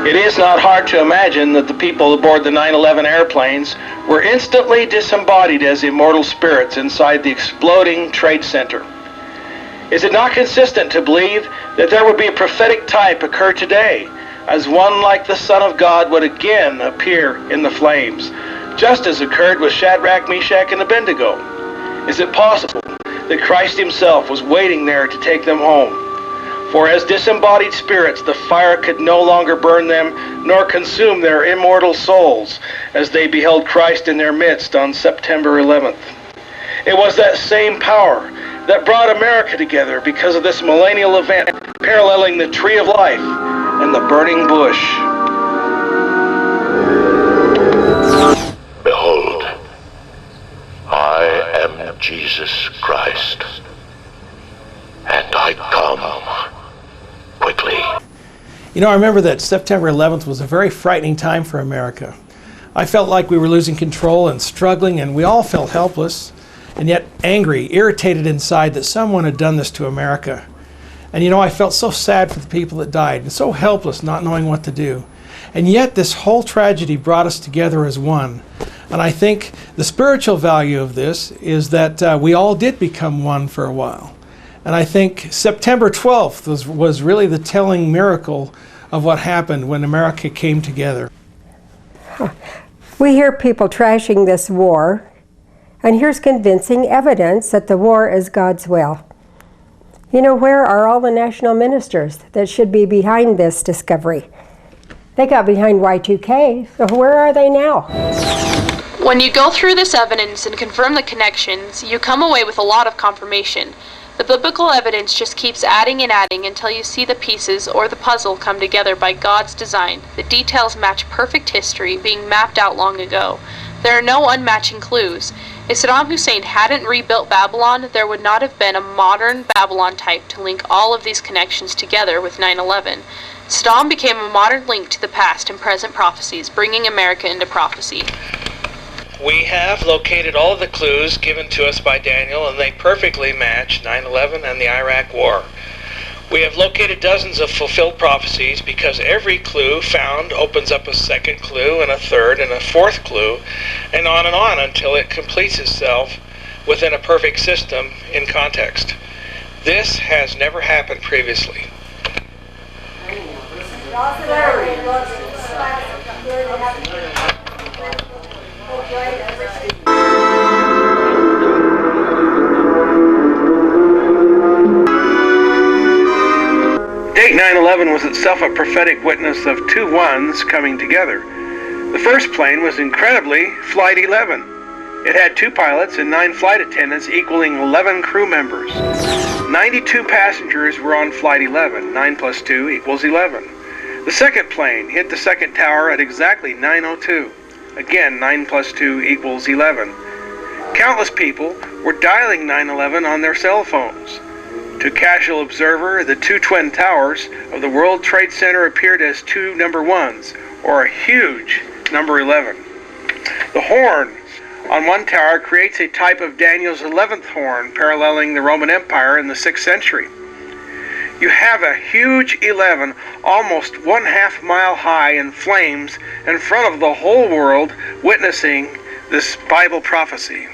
It is not hard to imagine that the people aboard the 9/11 airplanes were instantly disembodied as immortal spirits inside the exploding Trade Center. Is it not consistent to believe that there would be a prophetic type occur today, as one like the Son of God would again appear in the flames, just as occurred with Shadrach, Meshach, and Abednego? Is it possible that Christ himself was waiting there to take them home? For as disembodied spirits, the fire could no longer burn them, nor consume their immortal souls, as they beheld Christ in their midst on September 11th. It was that same power that brought America together because of this millennial event, paralleling the tree of life and the burning bush. Behold, I am Jesus Christ, and I come quickly. You know, I remember that September 11th was a very frightening time for America. I felt like we were losing control and struggling, and we all felt helpless, and yet angry, irritated inside that someone had done this to America. And you know, I felt so sad for the people that died, and so helpless, not knowing what to do. And yet this whole tragedy brought us together as one. And I think the spiritual value of this is that we all did become one for a while. And I think September 12th was really the telling miracle of what happened when America came together. We hear people trashing this war, and here's convincing evidence that the war is God's will. You know, where are all the national ministers that should be behind this discovery? They got behind Y2K, so where are they now? When you go through this evidence and confirm the connections, you come away with a lot of confirmation. The biblical evidence just keeps adding and adding until you see the pieces or the puzzle come together by God's design. The details match perfect history being mapped out long ago. There are no unmatching clues. If Saddam Hussein hadn't rebuilt Babylon, there would not have been a modern Babylon type to link all of these connections together with 9/11. Saddam became a modern link to the past and present prophecies, bringing America into prophecy. We have located all of the clues given to us by Daniel, and they perfectly match 9/11 and the Iraq War. We have located dozens of fulfilled prophecies because every clue found opens up a second clue and a third and a fourth clue, and on until it completes itself within a perfect system in context. This has never happened previously. Date 9/11 was itself a prophetic witness of two ones coming together. The first plane was incredibly Flight 11. It had 2 pilots and 9 flight attendants, equaling 11 crew members. 92 passengers were on Flight 11. 9 plus 2 equals 11. The second plane hit the second tower at exactly 9:02. Again, 9 plus 2 equals 11. Countless people were dialing 9/11 on their cell phones. To casual observer, the 2 twin towers of the World Trade Center appeared as 2 number 1s, or a huge number 11. The horn on one tower creates a type of Daniel's 11th horn, paralleling the Roman Empire in the 6th century. You have a huge 11, almost 1/2 mile high, in flames in front of the whole world, witnessing this Bible prophecy.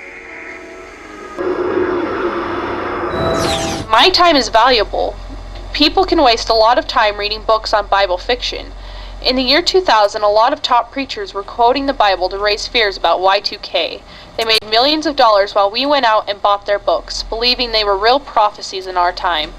My time is valuable. People can waste a lot of time reading books on Bible fiction. In the year 2000, a lot of top preachers were quoting the Bible to raise fears about Y2K. They made millions of dollars while we went out and bought their books, believing they were real prophecies in our time.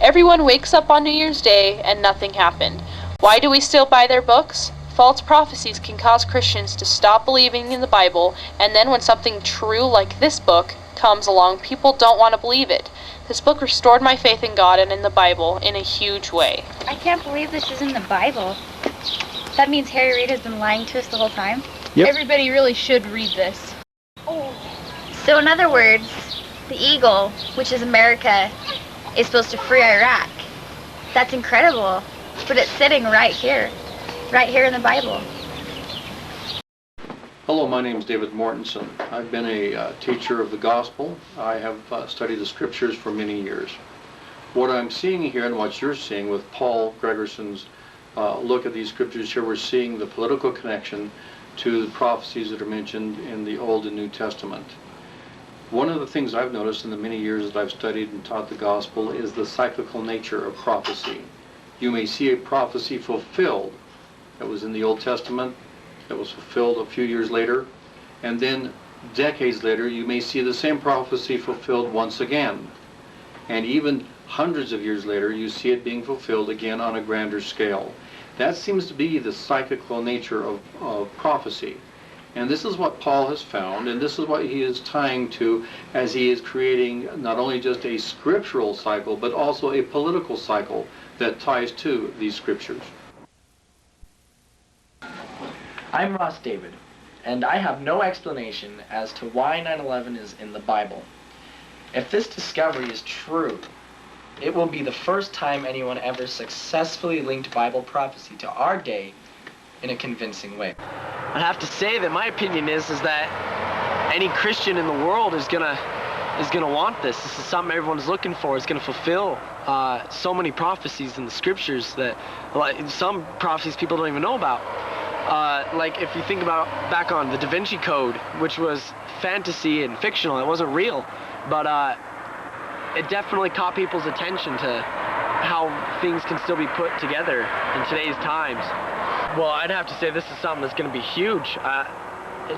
Everyone wakes up on New Year's Day and nothing happened. Why do we still buy their books? False prophecies can cause Christians to stop believing in the Bible, and then when something true like this book comes along, people don't want to believe it. This book restored my faith in God and in the Bible in a huge way. I can't believe this is in the Bible. That means Harry Reid has been lying to us the whole time? Yep. Everybody really should read this. So in other words, the eagle, which is America, is supposed to free Iraq. That's incredible. But it's sitting right here in the Bible. Hello, my name is David Mortensen. I've been a teacher of the gospel. I have studied the scriptures for many years. What I'm seeing here and what you're seeing with Paul Gregerson's look at these scriptures here, we're seeing the political connection to the prophecies that are mentioned in the Old and New Testament. One of the things I've noticed in the many years that I've studied and taught the gospel is the cyclical nature of prophecy. You may see a prophecy fulfilled that was in the Old Testament, that was fulfilled a few years later, and then decades later you may see the same prophecy fulfilled once again. And even hundreds of years later you see it being fulfilled again on a grander scale. That seems to be the cyclical nature of prophecy. And this is what Paul has found, and this is what he is tying to as he is creating not only just a scriptural cycle, but also a political cycle that ties to these scriptures. I'm Ross David, and I have no explanation as to why 9/11 is in the Bible. If this discovery is true, it will be the first time anyone ever successfully linked Bible prophecy to our day in a convincing way. I have to say that my opinion is that any Christian in the world is gonna want this. This is something everyone's looking for. It's gonna fulfill so many prophecies in the scriptures that, like, some prophecies people don't even know about. Like if you think about back on the Da Vinci Code, which was fantasy and fictional, it wasn't real, but it definitely caught people's attention to how things can still be put together in today's times. Well, I'd have to say this is something that's going to be huge.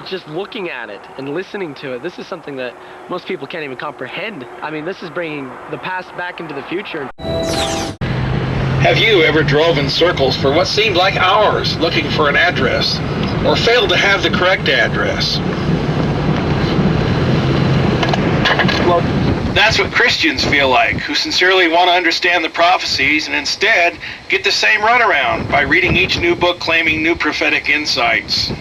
Just looking at it and listening to it, this is something that most people can't even comprehend. I mean, this is bringing the past back into the future. Have you ever drove in circles for what seemed like hours looking for an address, or failed to have the correct address? Well, that's what Christians feel like, who sincerely want to understand the prophecies and instead get the same runaround by reading each new book claiming new prophetic insights.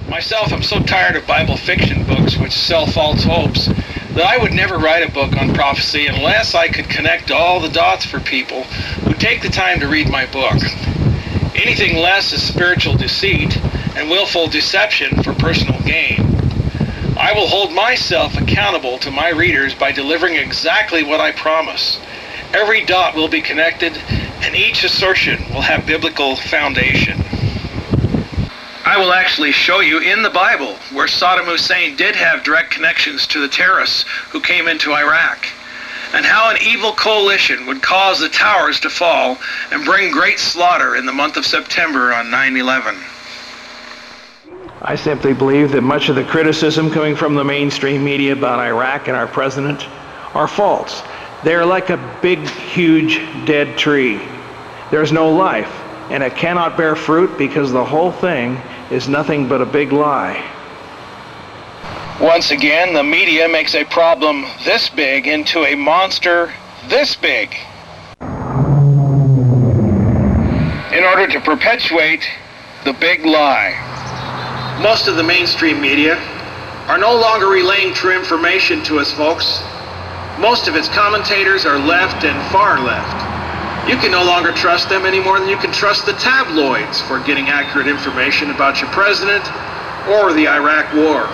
Myself, I'm so tired of Bible fiction books which sell false hopes that I would never write a book on prophecy unless I could connect all the dots for people who take the time to read my book. Anything less is spiritual deceit and willful deception for personal gain. I will hold myself accountable to my readers by delivering exactly what I promise. Every dot will be connected, and each assertion will have biblical foundation. I will actually show you in the Bible where Saddam Hussein did have direct connections to the terrorists who came into Iraq, and how an evil coalition would cause the towers to fall and bring great slaughter in the month of September on 9/11. I simply believe that much of the criticism coming from the mainstream media about Iraq and our president are false. They're like a big, huge, dead tree. There's no life, and it cannot bear fruit because the whole thing is nothing but a big lie. Once again, the media makes a problem this big into a monster this big in order to perpetuate the big lie. Most of the mainstream media are no longer relaying true information to us folks. Most of its commentators are left and far left. You can no longer trust them any more than you can trust the tabloids for getting accurate information about your president or the Iraq war.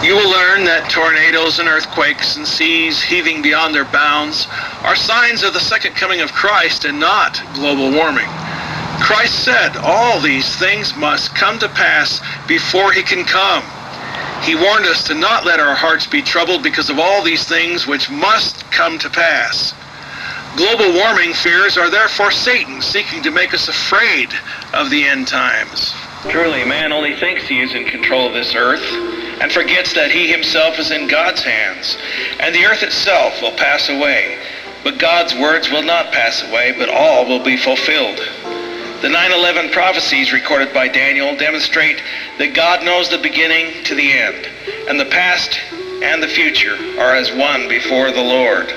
You will learn that tornadoes and earthquakes and seas heaving beyond their bounds are signs of the second coming of Christ and not global warming. Christ said all these things must come to pass before he can come. He warned us to not let our hearts be troubled because of all these things which must come to pass. Global warming fears are therefore Satan seeking to make us afraid of the end times. Truly, man only thinks he is in control of this earth and forgets that he himself is in God's hands, and the earth itself will pass away. But God's words will not pass away, but all will be fulfilled. The 9/11 prophecies recorded by Daniel demonstrate that God knows the beginning to the end, and the past and the future are as one before the Lord.